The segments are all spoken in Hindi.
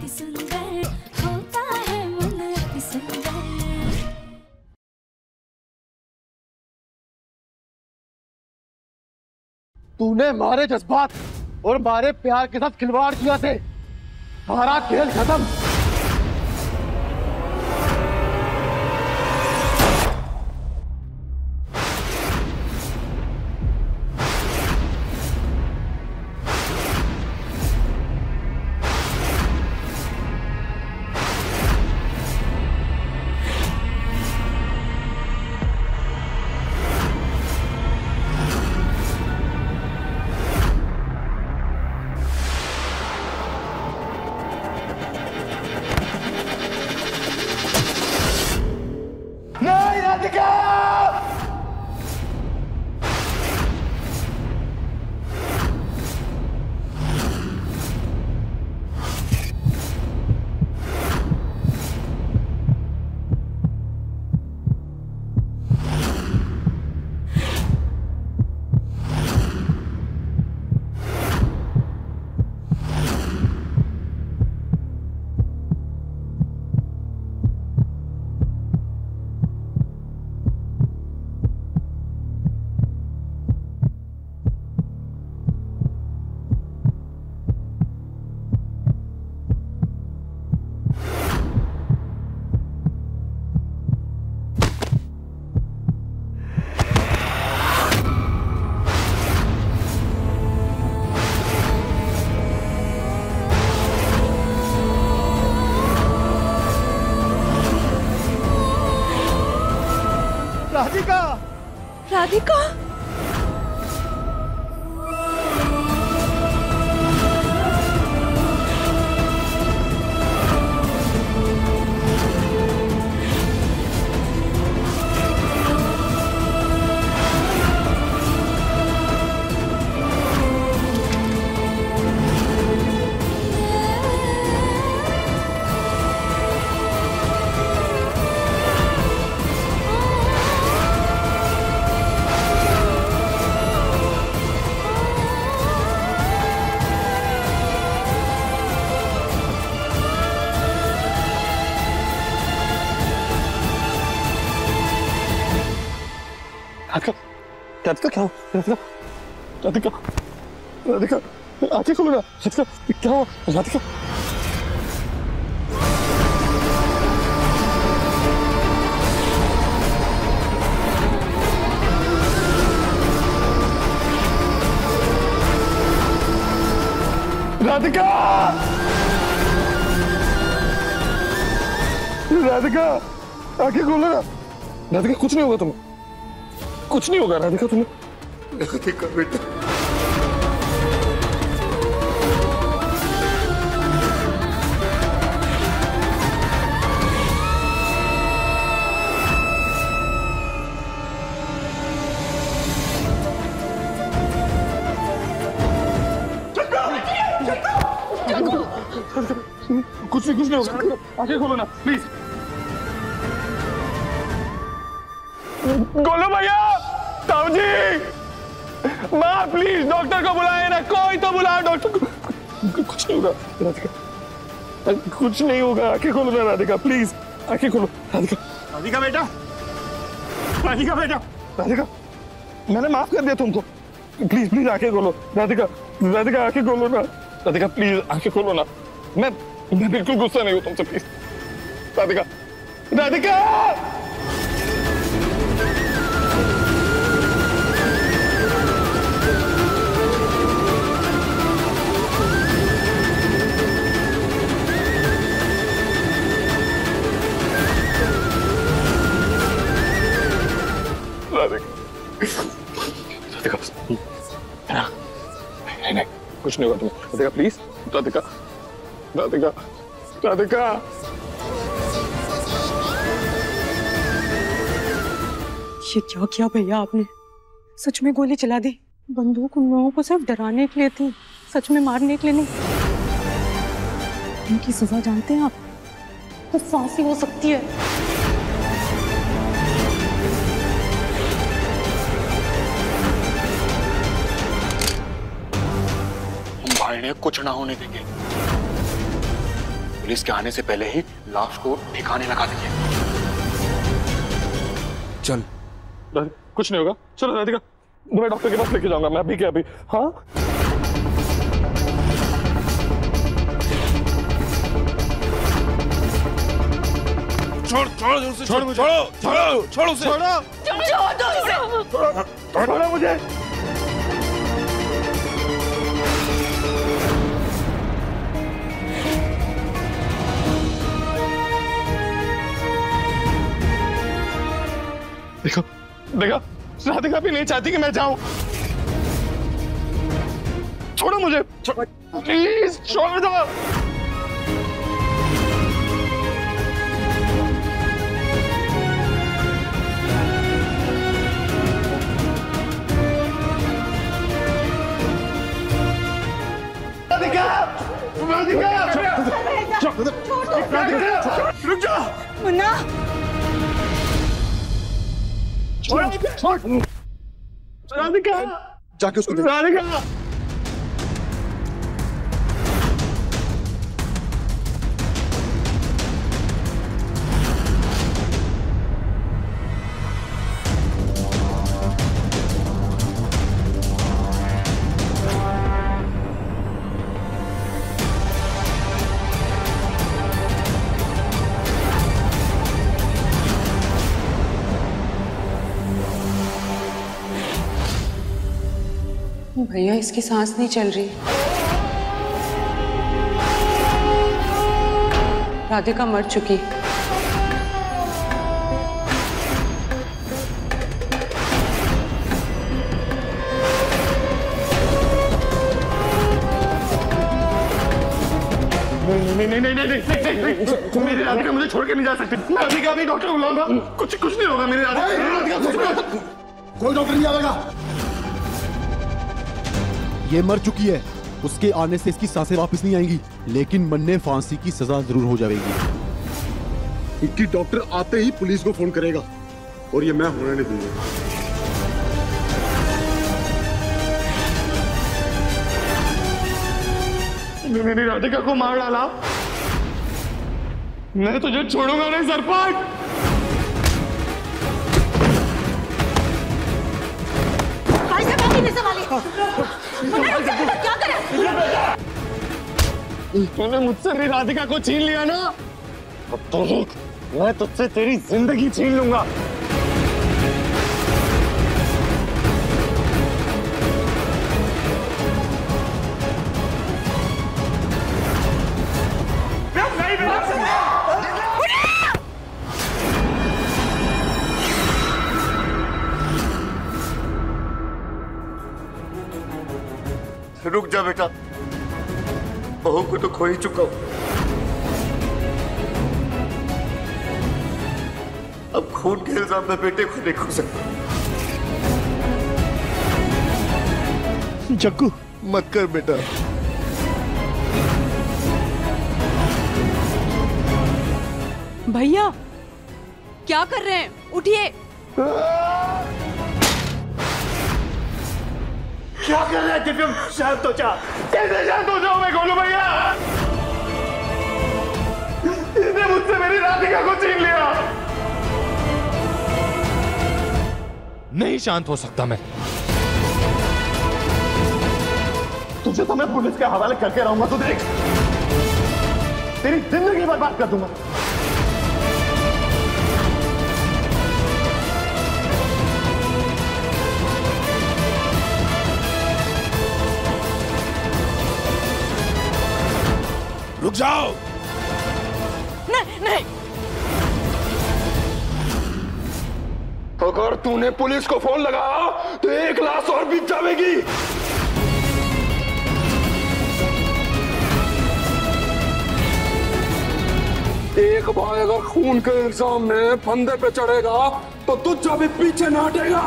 सुंदर होता है मन अति सुंदर। तूने हमारे जज्बात और हमारे प्यार के साथ खिलवाड़ किया थे, हमारा खेल खत्म। राधिका, राधिका, राधिका क्या हो? राधिका, राधिका, आंखें खोलो ना। राधिका क्या हो? राधिका, राधिका, राधिका आंखें खोलो ना। राधिका कुछ नहीं होगा तुम्हें, कुछ नहीं होगा राधिका तुम्हें। राधिका बेटा, कुछ नहीं होगा। आंखें खोलो ना प्लीज। गोलू भैया, ताऊ जी, माँ प्लीज डॉक्टर को बुलाए ना, कोई तो बुलाओ डॉक्टर को। कुछ नहीं होगा राधिका, कुछ नहीं होगा। आंखें खोलो ना राधिका प्लीज, आंखें खोलो। राधिका, राधिका बेटा, राधिका बेटा, राधिका मैंने माफ कर दिया तुमको। प्लीज प्लीज आंखें खोलो राधिका, राधिका आंखें खोलो ना। राधिका प्लीज आंखें खोलो ना। मैं बिल्कुल गुस्सा नहीं हूँ तुमसे, प्लीज राधिका, राधिका। राधिका, नहीं, कुछ नहीं होगा तुम्हें। राधिका प्लीज, राधिका, राधिका, राधिका। ये क्या किया भैया आपने? सच में गोली चला दी? बंदूक उन लोगों को सिर्फ डराने के लिए थी, सच में मारने के लिए नहीं। इनकी सजा जानते हैं आप? तो फांसी हो सकती है। भाई ने कुछ ना होने देंगे। पुलिस के आने से पहले ही लाश को ठिकाने लगा देंगे। चल। कुछ नहीं होगा, चलो राधिका, मैं डॉक्टर के पास लेके जाऊंगा, मैं अभी क्या अभी। हाँ छोड़ छोड़ उसे, छोड़ मुझे, छोड़ो छोड़ो छोड़ो उसे, छोड़ो मुझे। देखो देखो, राधिका भी नहीं चाहती कि मैं जाऊं। छोड़ो मुझे, प्लीज छोड़ दो। रुक जा मुन्ना, राधिका, जाके उसको राधिका। भैया इसकी सांस नहीं चल रही। राधिका मर चुकी। नहीं, मेरी राधिका मुझे छोड़ के नहीं जा सकती। मैं अभी का अभी डॉक्टर बुलाऊंगा, कुछ नहीं होगा मेरी राधिका। कोई डॉक्टर नहीं आएगा। ये मर चुकी है, उसके आने से इसकी सांसें वापस नहीं आएंगी, लेकिन मरने फांसी की सजा जरूर हो जाएगी। इनकी डॉक्टर आते ही पुलिस को फोन करेगा और ये मैं होने नहीं दूंगा। मेरी राधिका को मार डाला, मैं तुझे छोड़ूंगा नहीं सरपंच। क्या करे? तूने मुझसे मेरी राधिका को छीन लिया ना, अब तो मैं तुझसे तेरी जिंदगी छीन लूंगा। रुक जा बेटा, बहू को तो खो ही चुका हूं, अब खून के इल्जाम में बेटे को नहीं खो सकता। जग्गू मत कर बेटा। भैया क्या कर रहे हैं? उठिए। क्या कर रहे हैं दिव्यम? शांत हो जा। कैसे शांत हो जाऊं मैं गोलू भैया? इसने मुझसे मेरी राधिका को छीन लिया। नहीं शांत हो सकता मैं। तुझे तो मैं पुलिस के हवाले करके रहूंगा, तो देख तेरी जिंदगी बर्बाद कर दूंगा। रुक जाओ। नहीं नहीं, अगर तूने पुलिस को फोन लगाया तो एक लाश और बीत जाएगी। एक भाई अगर खून के इल्जाम में फंदे पे चढ़ेगा तो तुझे भी पीछे न हटेगा।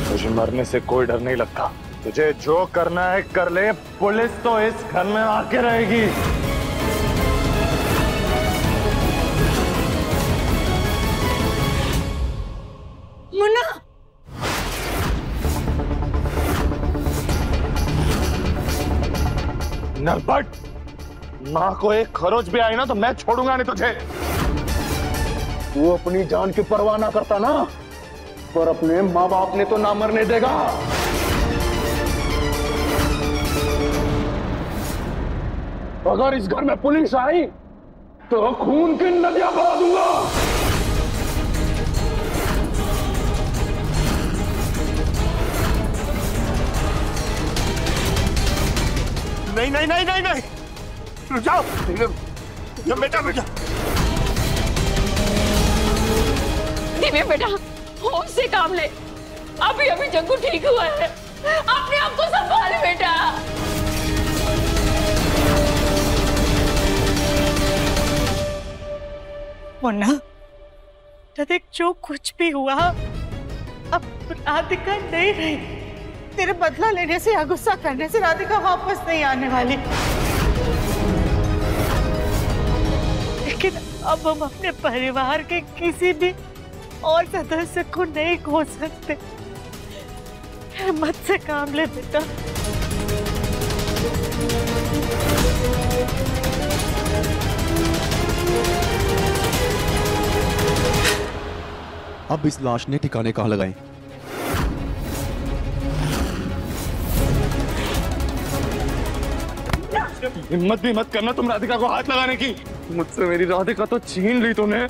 तुझे मरने से कोई डर नहीं लगता। तुझे जो करना है कर ले, पुलिस तो इस घर में आके रहेगी। मुन्ना नरबट, माँ को एक खरोच भी आई ना तो मैं छोड़ूंगा नहीं तुझे। तू अपनी जान की परवाह ना करता ना, पर अपने माँ बाप ने तो ना मरने देगा। अगर इस घर में पुलिस आई तो खून की नदियां बहा दूंगा। नहीं नहीं नहीं नहीं नहीं, रुक जाओ, बेटा बेटा। दिव्या बेटा, होश से काम ले। अभी अभी जग्गू ठीक हुआ है, अपने आप को संभाल बेटा। मुन्ना, देख जो कुछ भी हुआ अब राधिका नहीं रही। तेरे बदला लेने से या गुस्सा करने से राधिका वापस नहीं आने वाली। लेकिन अब हम अपने परिवार के किसी भी और सदस्य को नहीं खो सकते। हिम्मत से काम ले बेटा। अब इस लाश ने ठिकाने कहाँ लगाए? हिम्मत भी मत करना तुम राधिका को हाथ लगाने की। मुझसे मेरी राधिका तो छीन ली तूने,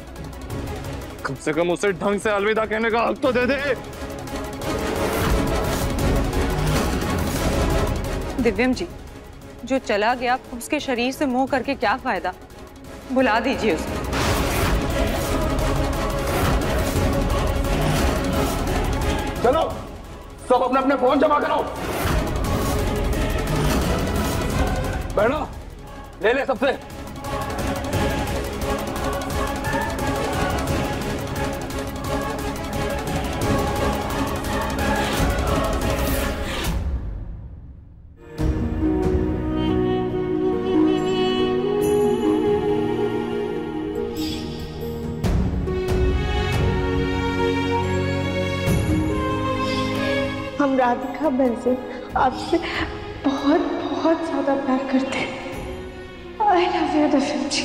कम से कम उसे ढंग से अलविदा कहने का हक तो दे दे। दिव्यम जी, जो चला गया उसके शरीर से मोह करके क्या फायदा? बुला दीजिए उसे। चलो सब अपने अपने फोन जमा करो। बैठो, ले ले सबसे। हम राधिका बहन से आपसे बहुत बहुत ज्यादा प्यार करते हैं। आई लव यू दिव्यम जी।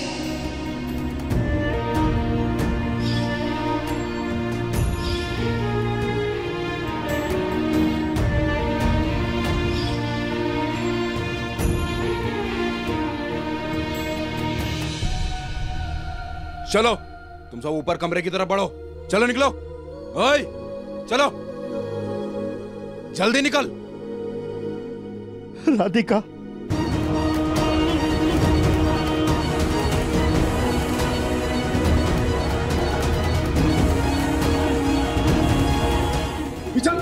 चलो तुम सब ऊपर कमरे की तरफ बढ़ो। चलो निकलो, ओए चलो जल्दी निकल। राधिका, चल।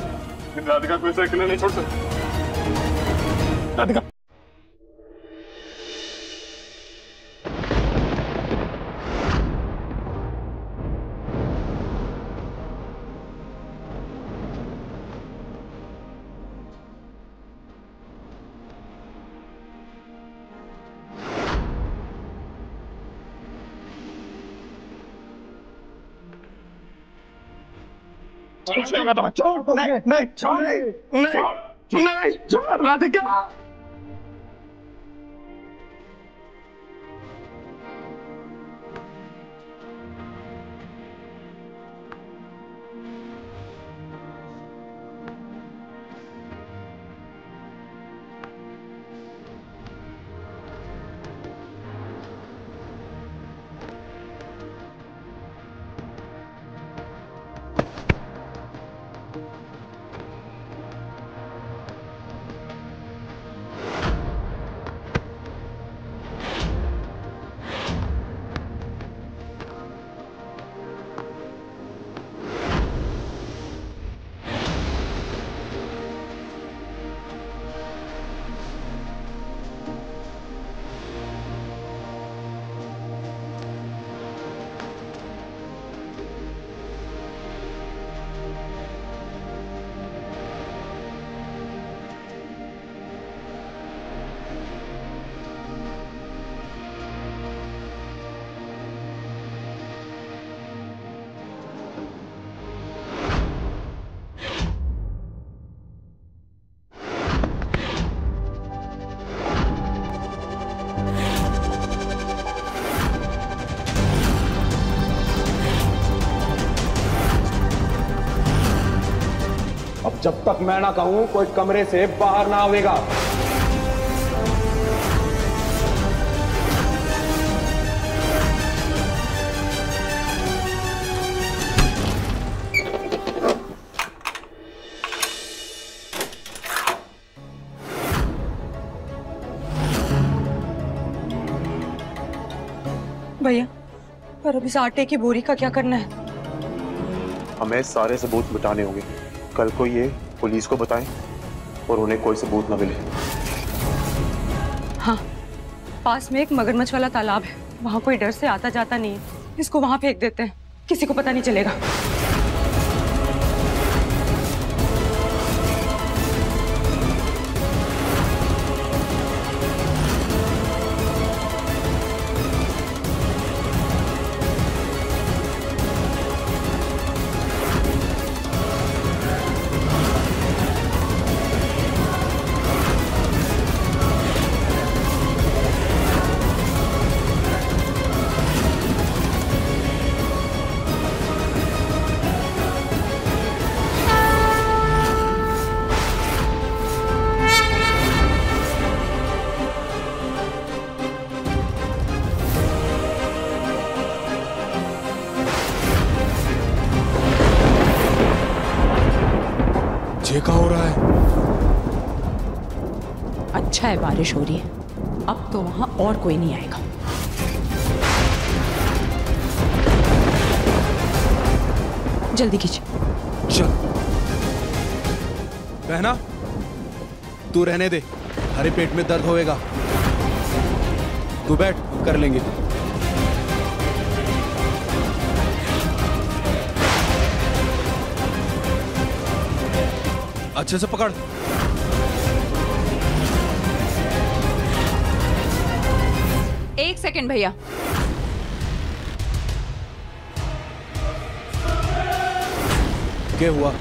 राधिका को ऐसे अकेले नहीं छोड़ सकते। राधिका, नहीं छोड़ राधिका। अब जब तक मैं ना कहूं कोई कमरे से बाहर ना आवेगा। भैया, पर अब इस आटे की बोरी का क्या करना है? हमें सारे सबूत मिटाने होंगे। कल को ये पुलिस को बताएं और उन्हें कोई सबूत न मिले। हाँ, पास में एक मगरमच्छ वाला तालाब है, वहाँ कोई डर से आता जाता नहीं है। इसको वहाँ फेंक देते हैं, किसी को पता नहीं चलेगा। क्या हो रहा है? अच्छा है बारिश हो रही है, अब तो वहां और कोई नहीं आएगा। जल्दी खींच। चल बहना, तू रहने दे, हरे पेट में दर्द होएगा। तू बैठ, कर लेंगे। अच्छे से पकड़। एक सेकंड भैया। क्या हुआ?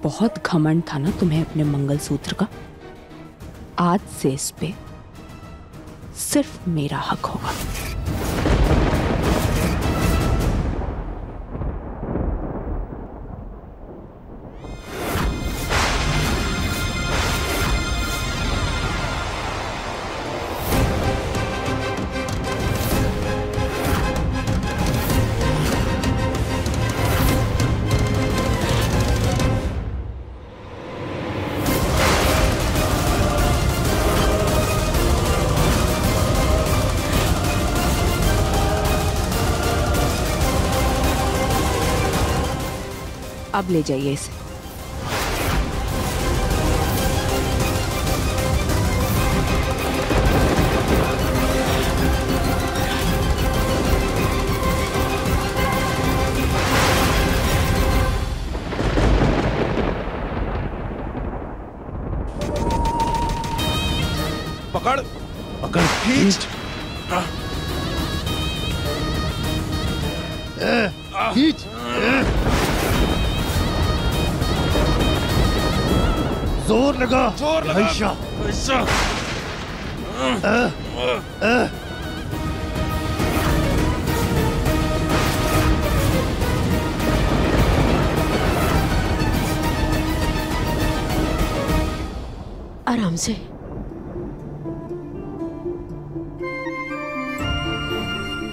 बहुत घमंड था ना तुम्हें अपने मंगलसूत्र का। आज से इस पे सिर्फ मेरा हक होगा। अब ले जाइए इसे। पकड़ पकड़, खींच खींच। जोर लगा, जोर लगा। ऐसा ऐसा। आराम से।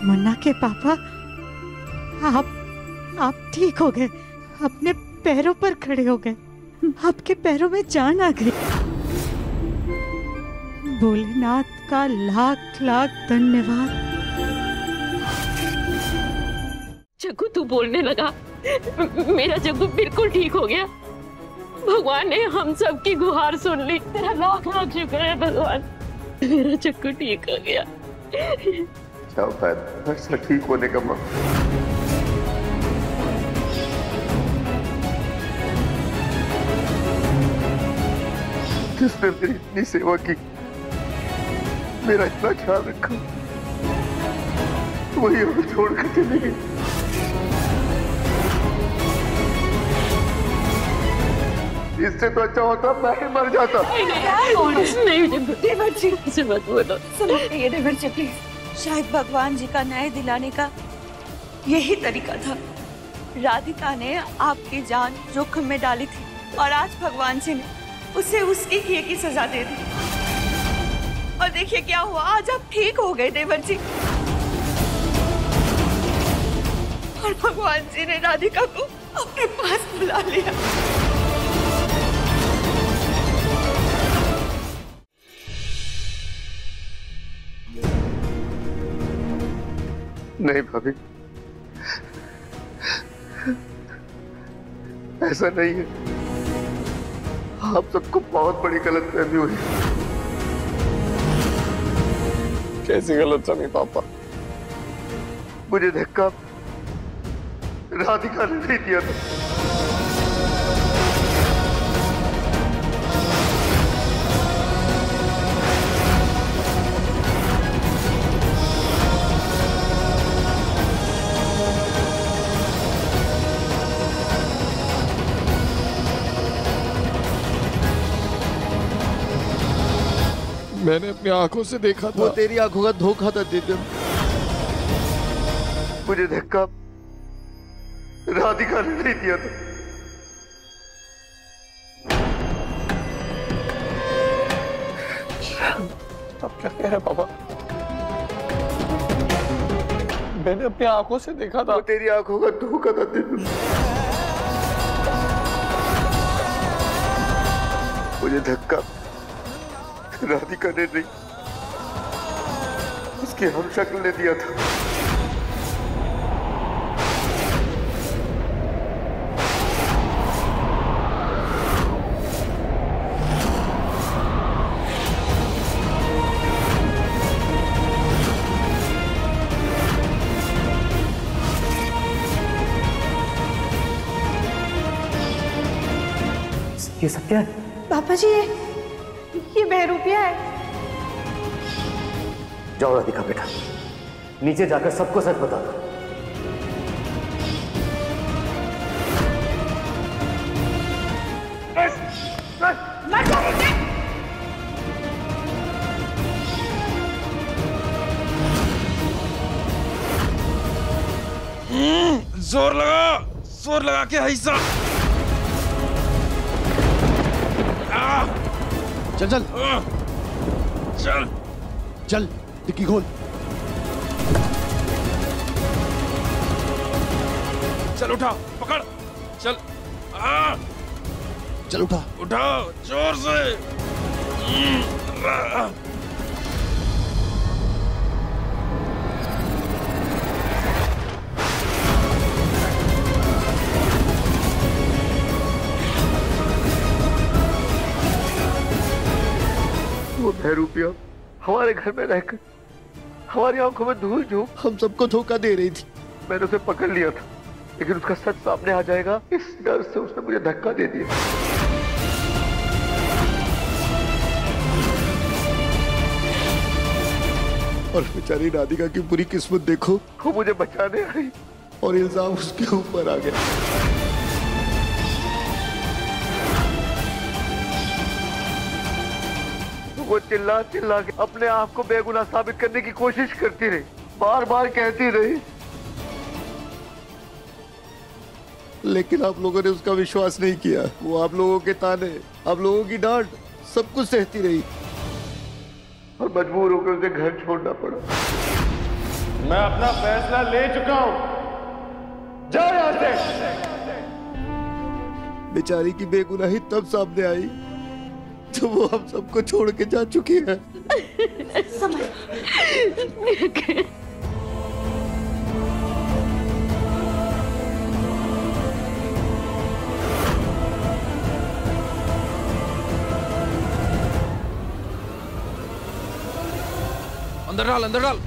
मुन्ना के पापा, आप ठीक हो गए, अपने पैरों पर खड़े हो गए, आपके पैरों में जान आ गई। भोलेनाथ का लाख लाख धन्यवाद। जग्गू तू बोलने लगा, मेरा जग्गू बिल्कुल ठीक हो गया। भगवान ने हम सब की गुहार सुन ली। तेरा लाख लाख शुक्र है भगवान, मेरा जग्गू ठीक हो गया। क्या फायदा ऐसा ठीक होने का? किसने मेरी इतनी सेवा की, मेरा इतना ख्याल रखा, वही हमें छोड़ कर चली गई। इससे तो अच्छा होता मैं ही मर जाता। नहीं देवर जी, ऐसे मत बोलो। सुनिए देवर जी प्लीज, शायद भगवान जी का न्याय दिलाने का यही तरीका था। राधिका ने आपकी जान जोखिम में डाली थी और आज भगवान जी ने उसे उसकी किए की सजा दे दी। और देखिए क्या हुआ, आज आप ठीक हो गए देवर जी। और भगवान जी ने राधिका को अपने पास बुला लिया। नहीं भाभी, ऐसा नहीं है। आप सबको बहुत बड़ी गलतफहमी हुई। कैसी गलतफहमी पापा? मुझे धक्का राधिका ने नहीं दिया था। मैंने अपनी आंखों से देखा था। वो तेरी आंखों का धोखा था दिव्यम। मुझे धक्का राधिका ने नहीं दिया था। आप क्या कह रहे हैं पापा? मैंने अपनी आंखों से देखा था। वो तेरी आंखों का धोखा था दिव्यम। मुझे धक्का राधिका ने नहीं, उसकी हमशक्ल ने दिया था। ये सब क्या है? पापा जी ये बहरूपिया है। जाओ राधिका बेटा, नीचे जाकर सबको सच बता दो। जोर लगा के हिस्सा। चल चल चल चल, डिक्की खोल। चल उठा, पकड़, चल। चल उठा, उठाओ जोर से। वो बहरूपिया हमारे घर में रहकर हमारी आंखों में धूल झोंक हम सबको धोखा दे रही थी। मैंने उसे पकड़ लिया था, लेकिन उसका सच सामने आ जाएगा इस डर से उसने मुझे धक्का दे दिया। और बेचारी राधिका की बुरी किस्मत देखो, वो मुझे बचाने आई और इल्जाम उसके ऊपर आ गया। वो चिल्ला चिल्ला के अपने आप को बेगुनाह साबित करने की कोशिश करती रही, बार बार कहती रही, लेकिन आप लोगों ने उसका विश्वास नहीं किया। वो आप लोगों के ताने, आप लोगों की डांट, सब कुछ सहती रही और मजबूर होकर उसे घर छोड़ना पड़ा। मैं अपना फैसला ले चुका हूं, जाओ यहां से। बेचारी की बेगुनाही तब सामने आई जब वो हम सबको छोड़ के जा चुकी है। अंदर डाल, अंदर डाल।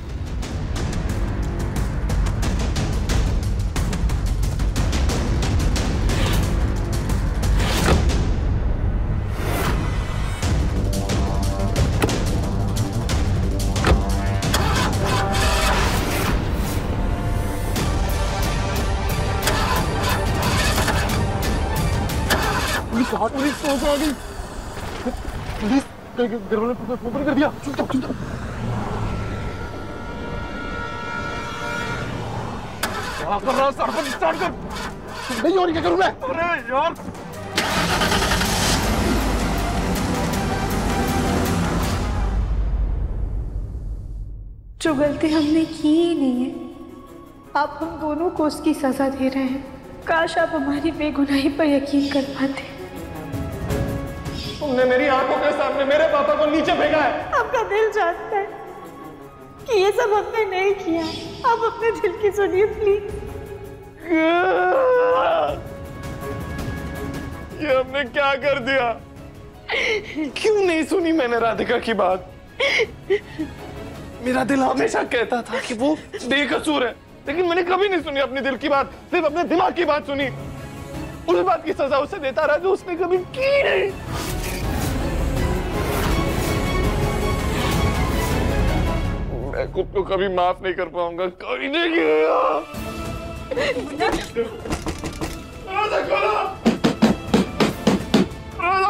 पुलिस को कहाँ से आ गई? पुलिस घर वाले फोन कर दिया। चुप चुप चुप। क्या कर रहा है? सड़क स्टार्ट कर। नहीं और क्या करूँ मैं? अरे यार जो गलती हमने की ही नहीं है, आप हम दोनों को उसकी सजा दे रहे हैं। काश आप हमारी बेगुनाही पर यकीन कर पाते। तुमने मेरी आंखों के सामने मेरे पापा को नीचे फेंका है। आपका दिल जानता है कि ये सब हमने नहीं किया। आप अपने दिल की सुनिए प्लीज। ये हमने क्या कर दिया? क्यों नहीं सुनी मैंने राधिका की बात? मेरा दिल हमेशा कहता था कि वो बेकसूर है, लेकिन मैंने कभी नहीं सुनी अपने दिल की बात, सिर्फ अपने दिमाग की बात सुनी। उस बात की सजा उसे देता रहा जो उसने कभी की नहीं। मैं खुद को कभी माफ नहीं कर पाऊंगा, कभी नहीं किया।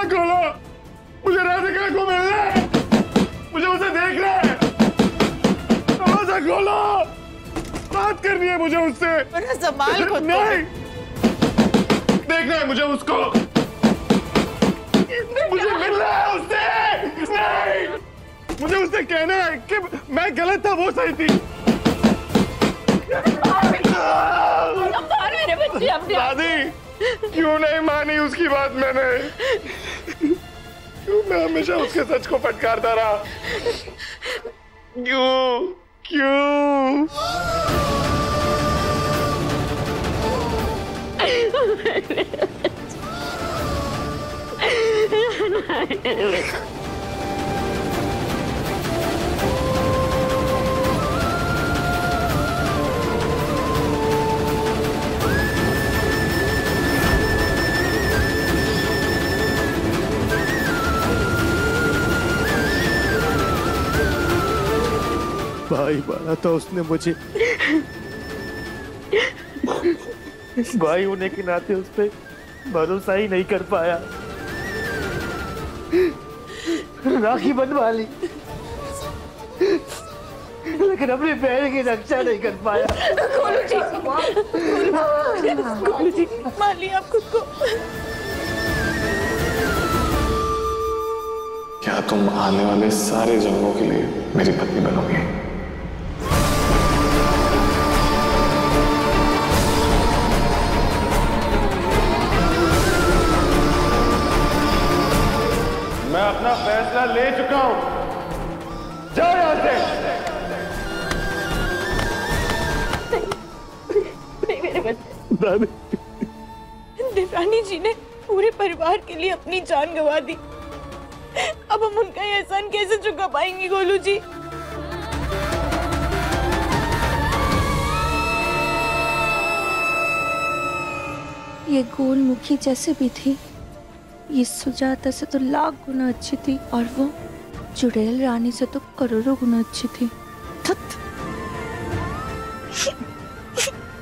खोलो, मुझे राधिका को मिलना है, मुझे उसे देखना है। दरवाजा खोलो, बात करनी है मुझे उससे। संभाल को। नहीं, देखना है मुझे उसको, मुझे मिलना है उससे। नहीं, मुझे उससे कहना है कि मैं गलत था, वो सही थी। दादी, क्यों नहीं मानी उसकी बात मैंने? क्यों मैं हमेशा उसके सच को फटकारता रहा? क्यों क्यों? भाई मारा था उसने मुझे। भाई होने के नाते उस पर भरोसा ही नहीं कर पाया। राखी बनवा ली, लेकिन अपनी बहन की रक्षा नहीं कर पाया। गोलू जी, मान लिया आप खुद को। क्या तुम आने वाले सारे जन्मों के लिए मेरी पत्नी बनोगी? मैं अपना फैसला ले चुका हूं, जाओ यहां से। नहीं मेरे बच्चे। देवरानी जी ने पूरे परिवार के लिए अपनी जान गंवा दी। अब हम उनका ये एहसान कैसे चुका पाएंगे गोलू जी? ये गोलमुखी जैसे भी थी, ये सुजाता से तो लाख गुना अच्छी थी, और वो चुड़ैल रानी से तो करोड़ों गुना अच्छी थी।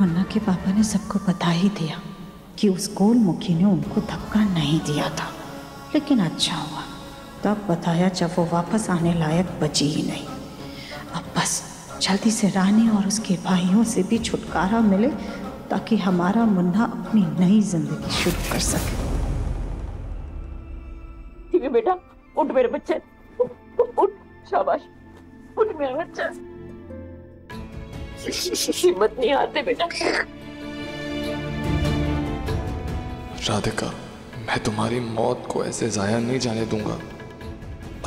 मुन्ना के पापा ने सबको बता ही दिया कि उस गोलमुखी ने उनको धक्का नहीं दिया था, लेकिन अच्छा हुआ तब बताया जब वो वापस आने लायक बची ही नहीं। अब बस जल्दी से रानी और उसके भाइयों से भी छुटकारा मिले, ताकि हमारा मुन्ना अपनी नई जिंदगी शुरू कर सके। ठीक है बेटा, उठ मेरे बच्चे, उठ, शाबाश, उठ मेरा बच्चा। हिम्मत नहीं आते बेटा। राधिका, मैं तुम्हारी मौत को ऐसे जाया नहीं जाने दूंगा।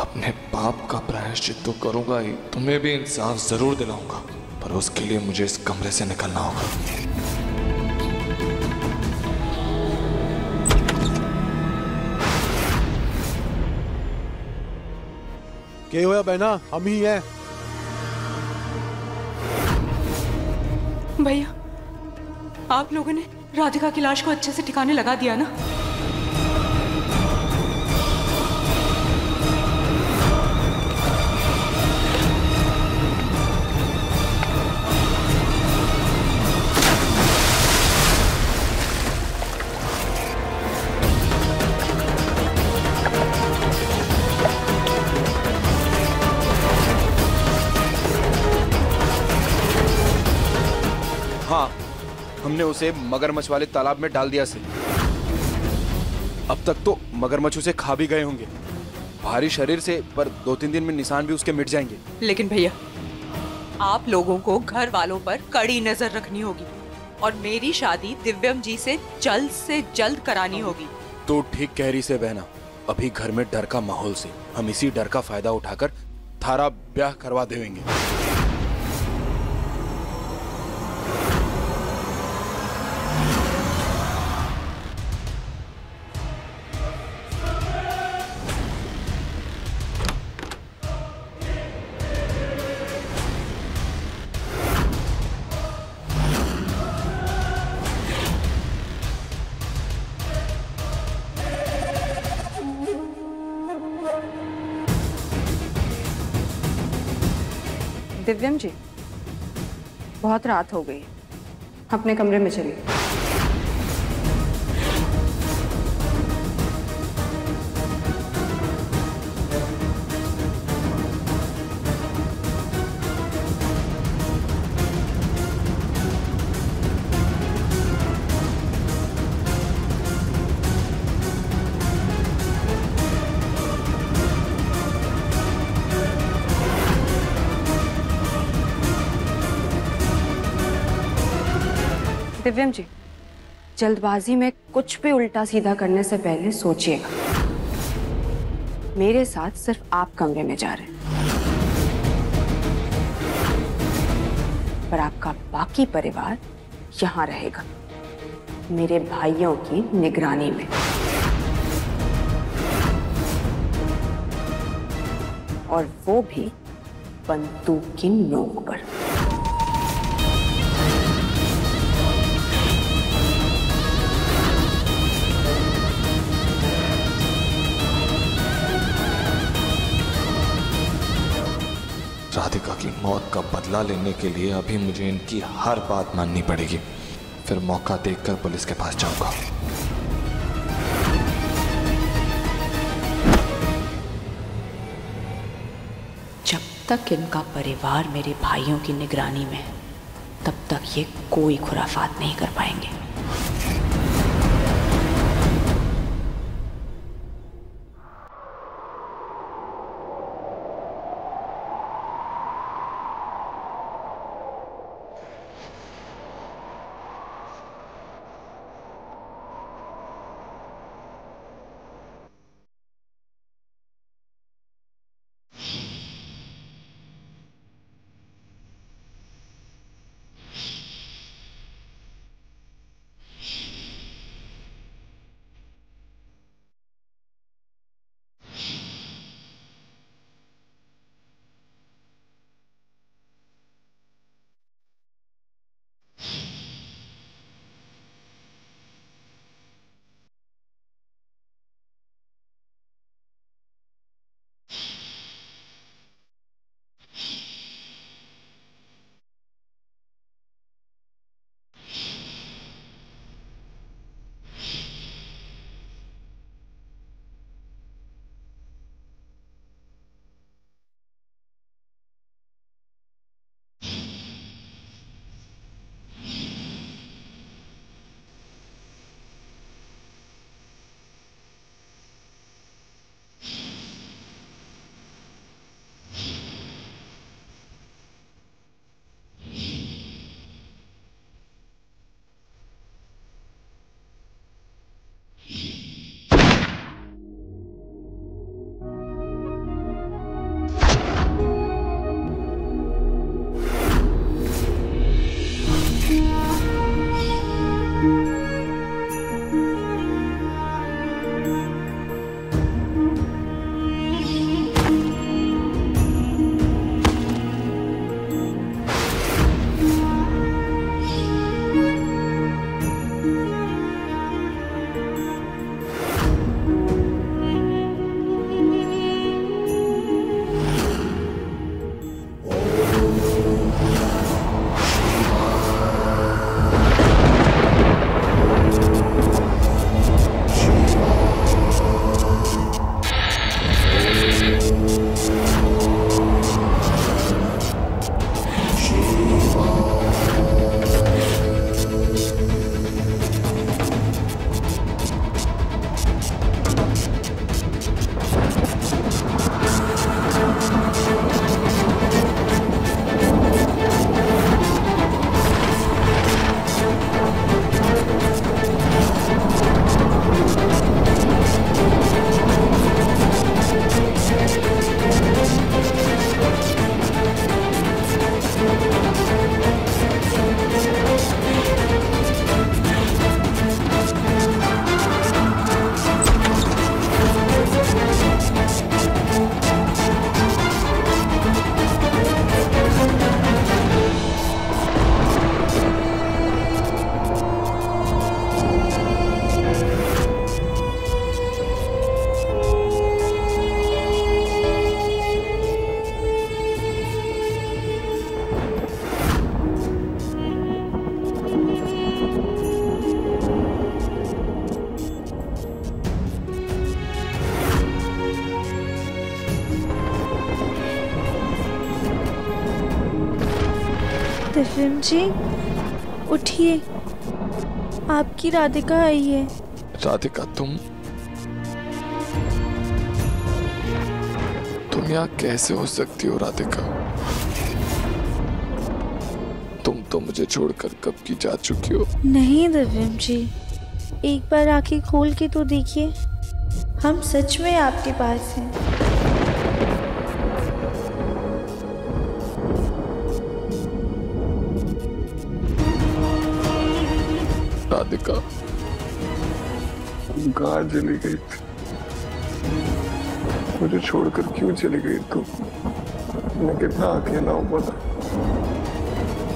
अपने पाप का प्रायश्चित तो करूंगा ही, तुम्हें भी इंसाफ जरूर दिलाऊंगा, पर उसके लिए मुझे इस कमरे से निकलना होगा। क्या हुआ बहना? हम ही हैं। भैया, आप लोगों ने राधिका की लाश को अच्छे से ठिकाने लगा दिया ना? मैंने उसे मगरमच्छ वाले तालाब में डाल दिया से। अब तक तो मगरमच्छ उसे खा भी गए होंगे, भारी शरीर से, पर 2-3 दिन में निशान भी उसके मिट जाएंगे। लेकिन भैया, आप लोगों को घर वालों पर कड़ी नजर रखनी होगी और मेरी शादी दिव्यम जी से जल्द करानी होगी। तो ठीक कह रही से बहना, अभी घर में डर का माहौल से हम इसी डर का फायदा उठाकर थारा ब्याह करवा देंगे। दिव्यम जी, बहुत रात हो गई, अपने कमरे में चलिए। दिव्यम जी, जल्दबाजी में कुछ भी उल्टा सीधा करने से पहले सोचिएगा। मेरे साथ सिर्फ आप कमरे में जा रहे हैं, पर आपका बाकी परिवार यहाँ रहेगा, मेरे भाइयों की निगरानी में। और वो भी बंदूक की नोक पर। राधिका की मौत का बदला लेने के लिए अभी मुझे इनकी हर बात माननी पड़ेगी, फिर मौका देखकर पुलिस के पास जाऊंगा। जब तक इनका परिवार मेरे भाइयों की निगरानी में है, तब तक ये कोई खुराफात नहीं कर पाएंगे। दिव्यम जी उठिए, आपकी राधिका आई है। राधिका तुम यहाँ कैसे हो सकती हो राधिका? तुम तो मुझे छोड़कर कब की जा चुकी हो। नहीं दिव्यम जी, एक बार आंखें खोल के तो देखिए, हम सच में आपके पास हैं। राधिका कहाँ चली गई थी? मुझे छोड़कर क्यों चली गई तू? मैं कितना अकेला हूँ पता।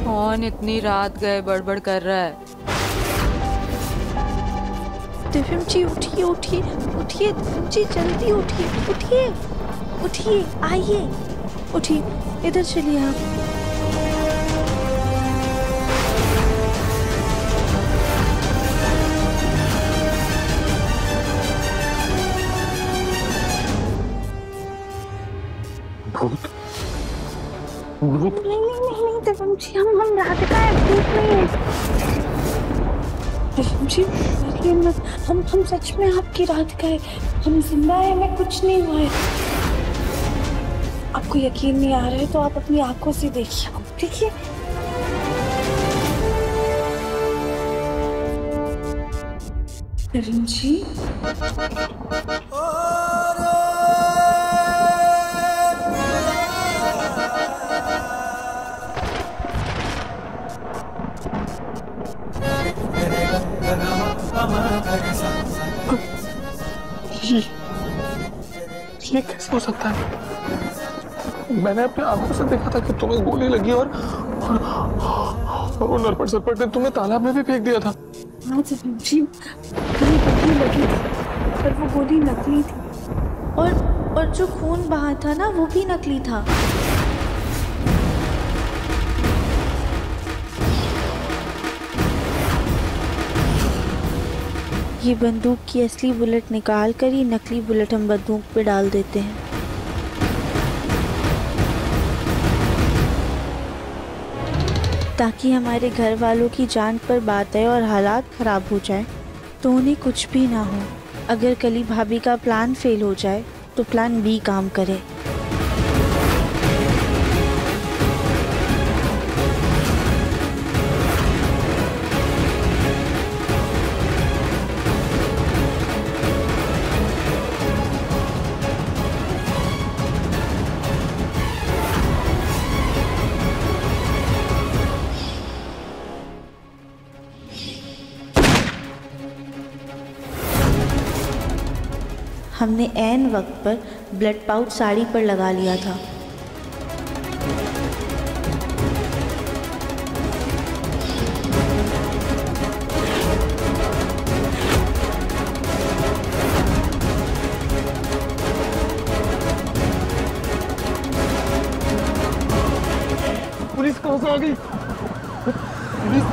कौन इतनी रात गए बड़बड़ कर रहा है? दिव्यम जी उठिए उठिए उठिए, दिव्यम जी जल्दी उठिए उठिए उठिए, आइए उठिए, इधर चलिए आप। नहीं दिव्यम जी, हम राधिका है, भूत नहीं है। दिव्यम जी डरिए मत, हम सच में आपकी राधिका है, हम जिंदा है, हमें कुछ नहीं हुआ है। आपको यकीन नहीं आ रहा है तो आप अपनी आंखों से देखिए, देखिए। दिव्यम जी ये कैसे हो सकता है? मैंने अपने आंखों से देखा था कि तुम्हें गोली लगी और वो नरपट सरपट ने तुम्हें तालाब में भी फेंक दिया था। हाँ जी, गोली लगी थी पर वो गोली नकली थी, और जो खून बहा था ना वो भी नकली था। ये बंदूक की असली बुलेट निकाल कर ही नकली बुलेट हम बंदूक पे डाल देते हैं। ताकि हमारे घर वालों की जान पर बात आए और हालात खराब हो जाए तो उन्हें कुछ भी ना हो। अगर कली भाभी का प्लान फेल हो जाए तो प्लान बी काम करे। हमने ऐन वक्त पर ब्लड पाउच साड़ी पर लगा लिया था। पुलिस कहाँ से आ गई? पुलिस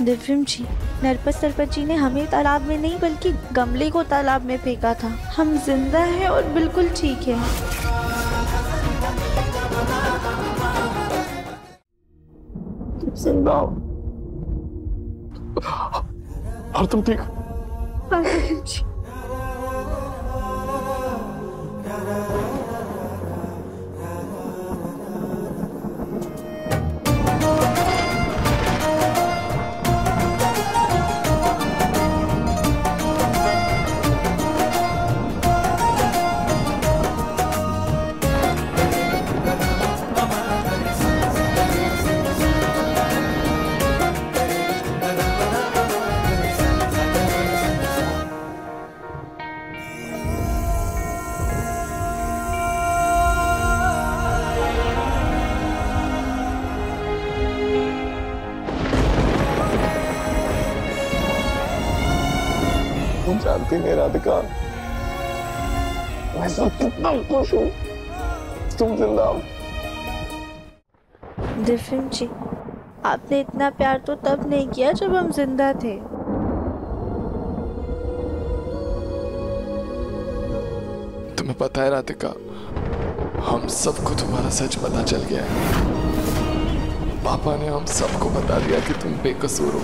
दिव्यम जी, नरपत सरपत जी ने हमें तालाब में नहीं बल्कि गमले को तालाब में फेंका था। हम जिंदा हैं और बिल्कुल ठीक है। जिंदा हो और तुम ठीक? तुम जानती नहीं राधिका, मैं सब कितना खुश हूँ तुम जिंदा हो। दिव्यम जी, आपने इतना प्यार तो तब नहीं किया जब हम जिंदा थे। तुम्हें पता है राधिका, हम सबको तुम्हारा सच पता चल गया है। पापा ने हम सबको बता दिया कि तुम बेकसूर हो।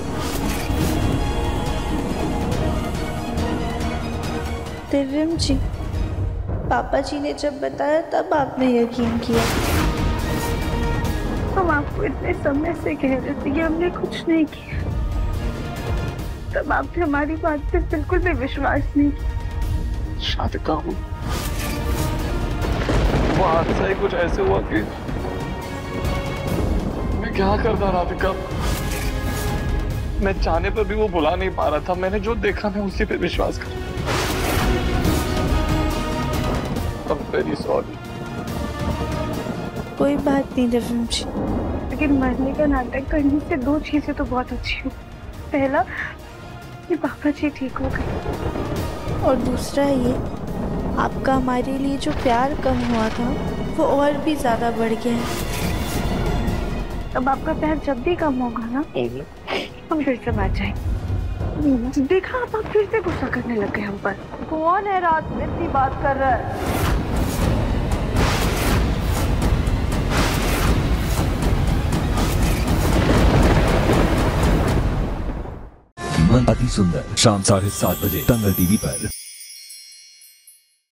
दिव्यम जी, पापा जी ने जब बताया तब आपने यकीन किया। हम आपको इतने समय से कह रहे थे कि हमने कुछ नहीं किया, तब आपने हमारी बात पे बिल्कुल भी विश्वास नहीं किया। राधिका, वो हादसा ही कुछ ऐसे हुआ कि मैं क्या करता राधिका, मैं चाहने पर भी वो भुला नहीं पा रहा था। मैंने जो देखा मैं उसी पे विश्वास कर। I'm very sorry। कोई बात नहीं दिव्यम जी, लेकिन मरने का नाटक करने से दो चीजें तो बहुत अच्छी हुई। पहला कि पापा जी ठीक हो गए, और दूसरा ये, आपका हमारे लिए जो प्यार कम हुआ था वो और भी ज्यादा बढ़ गया है। अब आपका प्यार जब भी कम होगा ना, हम फिर से मर जाएंगे। देखा, आप फिर से गुस्सा करने लग गए हम पर। कौन है रात में इतनी बात कर रहा है? मन अति सुंदर, शाम 7:30 बजे दंगल टीवी पर।